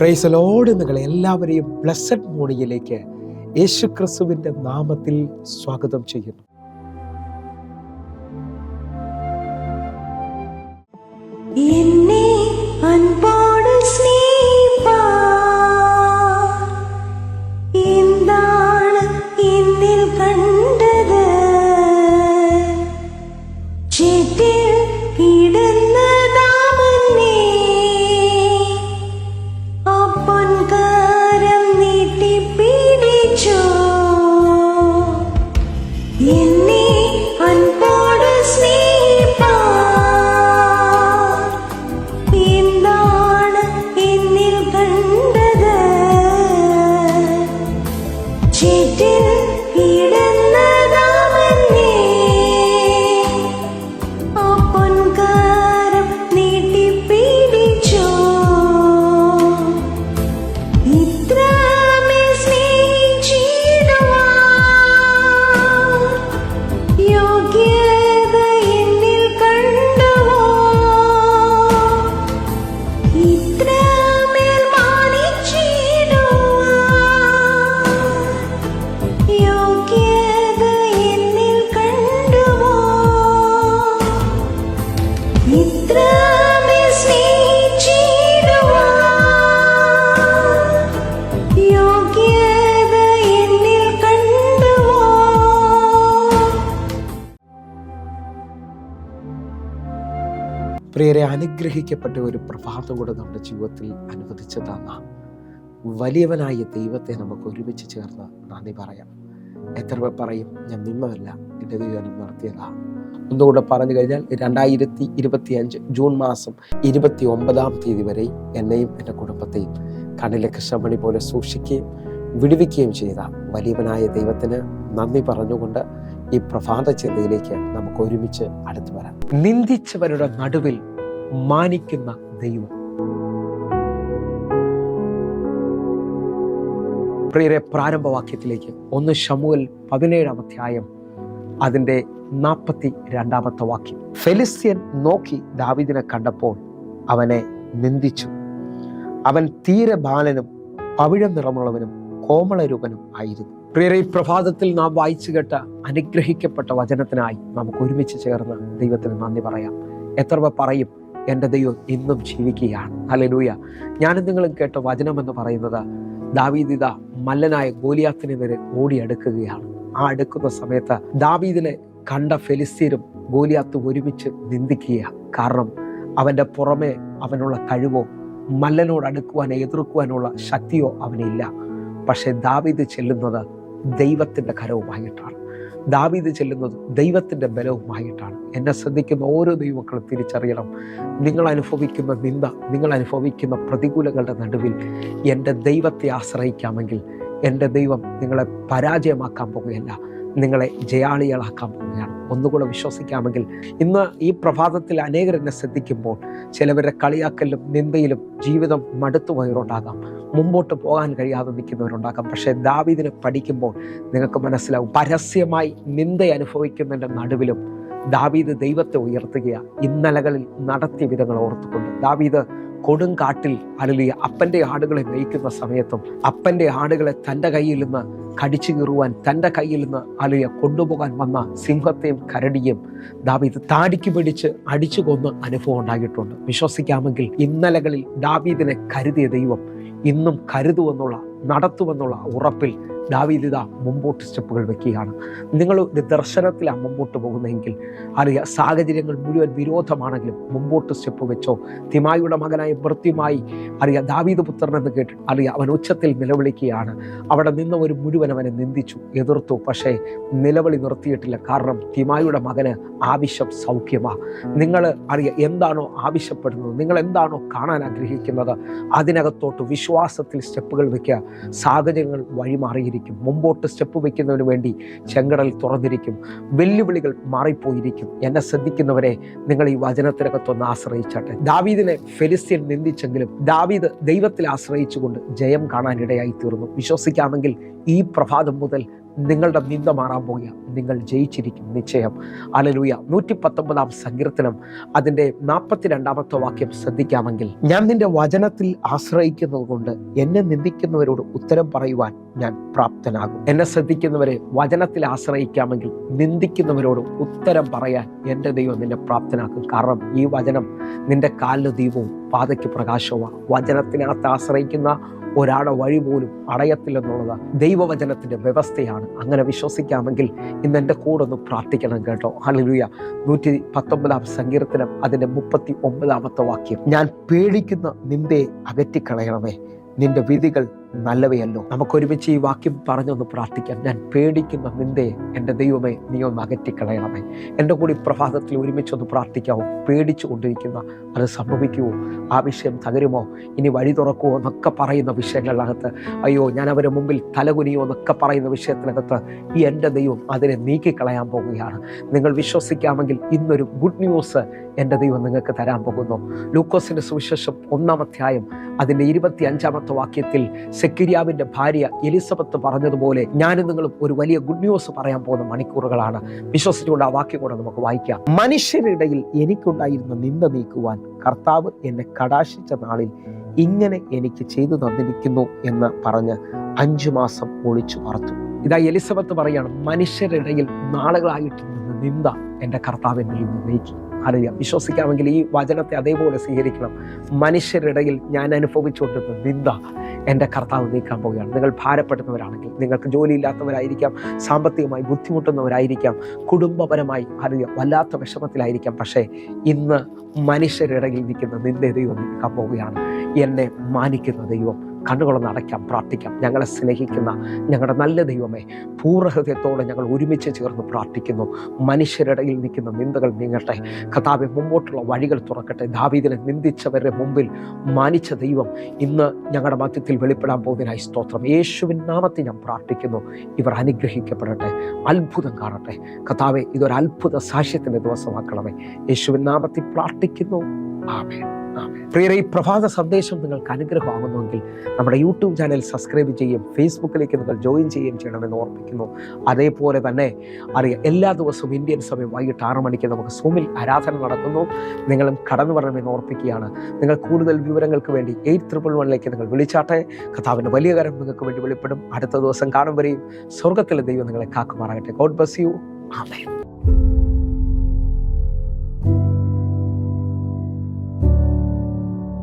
Praise the Lord. നിങ്ങളെ എല്ലാവരെയും blessed മോർണിംഗിലേക്ക് യേശു ക്രിസ്തുവിൻ്റെ നാമത്തിൽ സ്വാഗതം ചെയ്യുന്നു. എന്നെ അൻപോട് സ്നേഹിപ്പാൻ എന്താണ് എന്നിൽ കണ്ടത്? ചേറ്റിൽ കിടന്നതാമന്നേ ആ പൊൻകരം നീട്ടിപ്പിടിച്ചോ. എന്നെ അൻപോട് സ്നേഹിപ്പാൻ എന്താണ് എന്നിൽ കണ്ടത്? ചേറ്റിൽ കിടന്നതാമന്നേ ആ പൊൻകരം നീട്ടിപ്പിടിച്ചോ. ഇത്രമേൽ സ്നേഹിച്ചിടുവാൻ യോഗ്യത എന്നിൽ കണ്ടുവോ? ഇത്രമേൽ മാനിച്ചിടുവാൻ യോഗ്യത എന്നിൽ കണ്ടുവോ? ഇത്രമേൽ സ്നേഹിച്ചിടുവാൻ യോഗ്യത എന്നിൽ കണ്ടുവോ? പ്രിയരെ, അനുഗ്രഹിക്കപ്പെട്ട ഒരു പ്രഭാതം കൂടെ നമ്മുടെ ജീവിതത്തിൽ അനുവദിച്ചു തന്ന വലിയവനായ ദൈവത്തെ നമുക്ക് ഒരുമിച്ച് ചേർന്ന് നന്ദി പറയാം. എത്ര പേർ പറയും, ഞാൻ നിമ്മല്ല, എൻ്റെ ദൈവം നടത്തിയതാണ്. ഒന്നുകൂടെ പറഞ്ഞു കഴിഞ്ഞാൽ 2025 ജൂൺ മാസം 29 വരെ എന്നെയും എൻ്റെ കുടുംബത്തെയും കണ്ണിലെ കൃഷ്ണമണി പോലെ സൂക്ഷിക്കുകയും വിടുവിക്കുകയും ചെയ്ത വലിയവനായ ദൈവത്തിന് നന്ദി പറഞ്ഞുകൊണ്ട് ഈ പ്രഭാത ചിന്തയിലേക്ക് നമുക്ക് ഒരുമിച്ച് അടുത്തു വരാം. നിന്ദിച്ചവരുടെ നടുവിൽ മാനിക്കുന്ന ദൈവം. പ്രിയരെ, പ്രാരംഭവാക്യത്തിലേക്ക് 1 ശമൂവേൽ 17 അധ്യായം അതിൻ്റെ 42 വാക്യം. ഫെലിസ്ത്യൻ നോക്കി ദാവീദിനെ കണ്ടപ്പോൾ അവനെ നിന്ദിച്ചു. അവൻ തീരെ ബാലനും പവിഴം നിറമുള്ളവനും കോമളരൂപനും ആയിരുന്നു. പ്രിയരെ, ഈ പ്രഭാതത്തിൽ നാം വായിച്ചു കേട്ട അനുഗ്രഹിക്കപ്പെട്ട വചനത്തിനായി നമുക്ക് ഒരുമിച്ച് ചേർന്ന് ദൈവത്തിന് നന്ദി പറയാം. എത്ര പേർ പറയും, എൻ്റെ ദൈവം ഇന്നും ജീവിക്കുകയാണ്? ഹല്ലേലൂയ. ഞാനും നിങ്ങളും കേട്ട വചനം എന്ന് പറയുന്നത്, ദാവീദ് ഇതാ മല്ലനായ ഗോലിയാത്തിനെ വരെ ഓടിയെടുക്കുകയാണ്. ആ അടുക്കുന്ന സമയത്ത് ദാവീദിനെ കണ്ട ഫെലിസ്ത്യരും ഗോലിയാത്തും ഒരുമിച്ച് നിന്ദിക്കുകയാണ്. കാരണം അവൻ്റെ പുറമെ അവനുള്ള കഴിവോ മല്ലനോട് അടുക്കുവാൻ എതിർക്കുവാനുള്ള ശക്തിയോ അവനില്ല. പക്ഷെ ദാവീദ് ചെല്ലുന്നത് ദൈവത്തിൻ്റെ കരവുമായിട്ടാണ്. ദാവീദ് ചെല്ലുന്നത് ദൈവത്തിൻ്റെ ബലവുമായിട്ടാണ്. എന്നെ ശ്രദ്ധിക്കുന്ന ഓരോ ദൈവമക്കളും തിരിച്ചറിയണം, നിങ്ങൾ അനുഭവിക്കുന്ന നിന്ദ, നിങ്ങൾ അനുഭവിക്കുന്ന പ്രതികൂലങ്ങളുടെ നടുവിൽ എൻ്റെ ദൈവത്തെ ആശ്രയിക്കാമെങ്കിൽ എൻ്റെ ദൈവം നിങ്ങളെ പരാജയമാക്കാൻ പോകുകയല്ല, നിങ്ങളെ ജയാളികളാക്കാൻ പോവുകയാണ്. ഒന്നുകൂടെ വിശ്വസിക്കാമെങ്കിൽ ഇന്ന് ഈ പ്രഭാതത്തിൽ അനേകർ എന്നെ ശ്രദ്ധിക്കുമ്പോൾ ചിലവരുടെ കളിയാക്കലും നിന്ദയിലും ജീവിതം മടുത്തുപോയവരുണ്ടാകാം, മുമ്പോട്ട് പോകാൻ കഴിയാതെ നിൽക്കുന്നവരുണ്ടാകാം. പക്ഷേ ദാവീദിനെ പഠിക്കുമ്പോൾ നിങ്ങൾക്ക് മനസ്സിലാവും, പരസ്യമായി നിന്ദ അനുഭവിക്കുന്നതിൻ്റെ നടുവിലും ദാവീദ് ദൈവത്തെ ഉയർത്തുകയാണ്. ഇന്നലകളിൽ നടത്തിയ വിധങ്ങൾ ഓർത്തുകൊണ്ട് ദാവീദ് കൊടുങ്കാട്ടിൽ അല്ലെങ്കിൽ അപ്പൻ്റെ ആടുകളെ മേയ്ക്കുന്ന സമയത്തും അപ്പൻ്റെ ആടുകളെ തൻ്റെ കയ്യിൽ നിന്ന് കടിച്ചു കീറുവാൻ, തൻ്റെ കയ്യിൽ നിന്ന് അല്ലെങ്കിൽ കൊണ്ടുപോകാൻ വന്ന സിംഹത്തെയും കരടിയും ദാവീദ് താടിക്ക് പിടിച്ച് അടിച്ചു കൊന്ന് അനുഭവം ഉണ്ടായിട്ടുണ്ട്. വിശ്വസിക്കാമെങ്കിൽ ഇന്നലകളിൽ ദാവീദിനെ കരുതിയ ദൈവം ഇന്നും കരുതുമെന്നുള്ള, നടത്തുമെന്നുള്ള ഉറപ്പിൽ ദാവീദ് ഇതാ മുമ്പോട്ട് സ്റ്റെപ്പുകൾ വെക്കുകയാണ്. നിങ്ങൾ ഒരു ദർശനത്തിലാണ് മുമ്പോട്ട് പോകുന്നതെങ്കിൽ അറിയാം, സാഹചര്യങ്ങൾ മുഴുവൻ വിരോധമാണെങ്കിലും മുമ്പോട്ട് സ്റ്റെപ്പ് വെച്ചോ. തിമായിയുടെ മകനായ ഭൃത്യമായി അറിയാം, ദാവീദ് പുത്രൻ എന്ന് കേട്ട് അറിയാം, അവൻ ഉച്ചത്തിൽ നിലവിളിക്കുകയാണ്. അവിടെ നിന്നവർ മുഴുവൻ അവനെ നിന്ദിച്ചു, എതിർത്തു. പക്ഷേ നിലവിളി നിർത്തിയിട്ടില്ല. കാരണം തിമായിയുടെ മകന് ആവശ്യം സൗഖ്യമാണ്. നിങ്ങൾ അറിയാം, എന്താണോ ആവശ്യപ്പെടുന്നത്, നിങ്ങൾ എന്താണോ കാണാൻ ആഗ്രഹിക്കുന്നത്, അതിനകത്തോട്ട് വിശ്വാസത്തിൽ സ്റ്റെപ്പുകൾ വെക്കുക. സാഹചര്യങ്ങൾ വഴിമാറിയിരിക്കും. മുമ്പോട്ട് സ്റ്റെപ്പ് വയ്ക്കുന്നതിന് വേണ്ടി ചെങ്കടൽ തുറന്നിരിക്കും. വെല്ലുവിളികൾ മാറിപ്പോയിരിക്കും. എന്നെ ശ്രദ്ധിക്കുന്നവരെ, നിങ്ങൾ ഈ വചനത്തിനകത്തൊന്ന് ആശ്രയിച്ചാട്ടെ. ദാവീദിനെ ഫെലിസ്ത്യൻ നിന്ദിച്ചെങ്കിലും ദാവീദ് ദൈവത്തിൽ ആശ്രയിച്ചുകൊണ്ട് ജയം കാണാനിടയായി തീർന്നു. വിശ്വസിക്കാമെങ്കിൽ ഈ പ്രഭാതം മുതൽ നിങ്ങളുടെ നിന്ദ മാറാൻ പോകുക. നിങ്ങൾ ജയിച്ചിരിക്കും നിശ്ചയം. ഹല്ലേലൂയ. 119 സങ്കീർത്തനം അതിൻ്റെ 42 വാക്യം ശ്രദ്ധിക്കാമെങ്കിൽ, ഞാൻ നിന്റെ വചനത്തിൽ ആശ്രയിക്കുന്നത് കൊണ്ട് എന്നെ നിന്ദിക്കുന്നവരോട് ഉത്തരം പറയുവാൻ ഞാൻ പ്രാപ്തനാകും. എന്നെ ശ്രദ്ധിക്കുന്നവരെ വചനത്തിൽ ആശ്രയിക്കാമെങ്കിൽ നിന്ദിക്കുന്നവരോട് ഉത്തരം പറയാൻ എൻ്റെ ദൈവം നിന്നെ പ്രാപ്തനാക്കും. കാരണം ഈ വചനം നിന്റെ കാലിന് ദീപവും പാതയ്ക്ക് പ്രകാശവുമാണ്. വചനത്തിനകത്ത് ആശ്രയിക്കുന്ന ഒരാളുടെ വഴി പോലും അടയത്തില്ലെന്നുള്ളത് ദൈവവചനത്തിൻ്റെ വ്യവസ്ഥയാണ്. അങ്ങനെ വിശ്വസിക്കാമെങ്കിൽ ഇന്ന് എൻ്റെ കൂടെ ഒന്ന് പ്രാർത്ഥിക്കണം കേട്ടോ. ഹല്ലേലൂയ. 119 സങ്കീർത്തനം അതിൻ്റെ 39 വാക്യം, ഞാൻ പേടിക്കുന്ന നിന്ദയെ അകറ്റിക്കളയണമേ, നിന്റെ വിധികൾ നല്ലവയല്ലോ. നമുക്കൊരുമിച്ച് ഈ വാക്യം പറഞ്ഞൊന്ന് പ്രാർത്ഥിക്കാം. ഞാൻ പേടിക്കുന്ന നിന്ദയെ എൻ്റെ ദൈവമേ നീ ഒന്ന് അകറ്റിക്കളയണമേ. എൻ്റെ കൂടി പ്രഭാതത്തിൽ ഒരുമിച്ചൊന്ന് പ്രാർത്ഥിക്കാവോ? പേടിച്ചു കൊണ്ടിരിക്കുന്ന അത് സംഭവിക്കുമോ? ആ വിഷയം തകരുമോ? ഇനി വഴി തുറക്കുമോ എന്നൊക്കെ പറയുന്ന വിഷയങ്ങളിനകത്ത്, അയ്യോ ഞാൻ അവരെ മുമ്പിൽ തലകുനിയോ എന്നൊക്കെ പറയുന്ന വിഷയത്തിനകത്ത് ഈ എൻ്റെ ദൈവം അതിനെ നീക്കിക്കളയാൻ പോകുകയാണ്. നിങ്ങൾ വിശ്വസിക്കാമെങ്കിൽ ഇന്നൊരു ഗുഡ് ന്യൂസ് എൻ്റെ ദൈവം നിങ്ങൾക്ക് തരാൻ പോകുന്നു. ലൂക്കോസിൻ്റെ സുവിശേഷം 1-ാം അധ്യായം അതിൻ്റെ 25 വാക്യത്തിൽ സെക്കരിയാവിൻ്റെ ഭാര്യ എലിസബത്ത് പറഞ്ഞതുപോലെ ഞാനും നിങ്ങളും ഒരു വലിയ ഗുഡ് ന്യൂസ് പറയാൻ പോകുന്ന മണിക്കൂറുകളാണ്. വിശ്വസിച്ചുകൊണ്ട് ആ വാക്യം കൂടെ നമുക്ക് വായിക്കാം. മനുഷ്യരിടയിൽ എനിക്കുണ്ടായിരുന്ന നിന്ദ നീക്കുവാൻ കർത്താവ് എന്നെ കടാക്ഷിച്ച നാളിൽ ഇങ്ങനെ എനിക്ക് ചെയ്തു തന്നിരിക്കുന്നു എന്ന് പറഞ്ഞ് 5 മാസം ഒളിച്ചു പാർത്തു. ഇതാ എലിസബത്ത് പറയാണ്, മനുഷ്യരിടയിൽ നാളുകളായിട്ട് നിന്ദ എൻ്റെ കർത്താവിൻ്റെ നിന്ന് നീക്കി. അറിയാം. വിശ്വസിക്കാമെങ്കിൽ ഈ വചനത്തെ അതേപോലെ സ്വീകരിക്കണം. മനുഷ്യരിടയിൽ ഞാൻ അനുഭവിച്ചുകൊണ്ടിരുന്ന നിന്ദ എൻ്റെ കർത്താവ് നീക്കാൻ പോവുകയാണ്. നിങ്ങൾ ഭാരപ്പെടുന്നവരാണെങ്കിൽ, നിങ്ങൾക്ക് ജോലിയില്ലാത്തവരായിരിക്കാം, സാമ്പത്തികമായി ബുദ്ധിമുട്ടുന്നവരായിരിക്കാം, കുടുംബപരമായി അറിയാം വല്ലാത്ത വിഷമത്തിലായിരിക്കാം. പക്ഷേ ഇന്ന് മനുഷ്യരിടയിൽ നിൽക്കുന്ന നിന്റെ ദൈവം നീക്കാൻ പോവുകയാണ്. എന്നെ മാനിക്കുന്ന ദൈവം. കണ്ണുകളൊന്ന് അടയ്ക്കാം, പ്രാർത്ഥിക്കാം. ഞങ്ങളെ സ്നേഹിക്കുന്ന ഞങ്ങളുടെ നല്ല ദൈവമേ, പൂർണ്ണഹൃദയത്തോടെ ഞങ്ങൾ ഒരുമിച്ച് ചേർന്ന് പ്രാർത്ഥിക്കുന്നു. മനുഷ്യരിടയിൽ നിൽക്കുന്ന നിന്ദകൾ നീങ്ങട്ടെ. കർത്താവേ, മുമ്പോട്ടുള്ള വഴികൾ തുറക്കട്ടെ. ദാവീദിനെ നിന്ദിച്ചവരുടെ മുമ്പിൽ മാനിച്ച ദൈവം ഇന്ന് ഞങ്ങളുടെ മധ്യത്തിൽ വെളിപ്പെടാൻ പോകുന്നതിനായി സ്തോത്രം. യേശുവിൻ നാമത്തിൽ ഞാൻ പ്രാർത്ഥിക്കുന്നു. ഇവർ അനുഗ്രഹിക്കപ്പെടട്ടെ, അത്ഭുതം കാണട്ടെ. കർത്താവേ, ഇതൊരു അത്ഭുത സാക്ഷ്യത്തിൻ്റെ ദിവസമാക്കണമേ. യേശുവിൻ നാമത്തിൽ പ്രാർത്ഥിക്കുന്നു. ആമേൻ. പ്രിയരെ, ഈ പ്രഭാത സന്ദേശം നിങ്ങൾക്ക് അനുഗ്രഹമാകുന്നുവെങ്കിൽ നമ്മുടെ യൂട്യൂബ് ചാനൽ സബ്സ്ക്രൈബ് ചെയ്യും, ഫേസ്ബുക്കിലേക്ക് നിങ്ങൾ ജോയിൻ ചെയ്യുകയും ചെയ്യണമെന്ന് ഓർമ്മിക്കുന്നു. അതേപോലെ തന്നെ അറിയാം, എല്ലാ ദിവസവും ഇന്ത്യൻ സമയം വൈകിട്ട് 6 മണിക്ക് നമുക്ക് സൂമിൽ ആരാധന നടക്കുന്നു. നിങ്ങളും കടന്നു വരണമെന്ന് ഓർപ്പിക്കുകയാണ്. നിങ്ങൾ കൂടുതൽ വിവരങ്ങൾക്ക് വേണ്ടി 8111 നിങ്ങൾ വിളിച്ചാട്ടെ. കർത്താവിൻ്റെ വലിയ കാര്യം നിങ്ങൾക്ക് വേണ്ടി വെളിപ്പെടും. അടുത്ത ദിവസം കാണും വരെയും സ്വർഗത്തിലെ ദൈവം നിങ്ങളെ കാക്കുമാറാകട്ടെ. God bless you. ആമേൻ.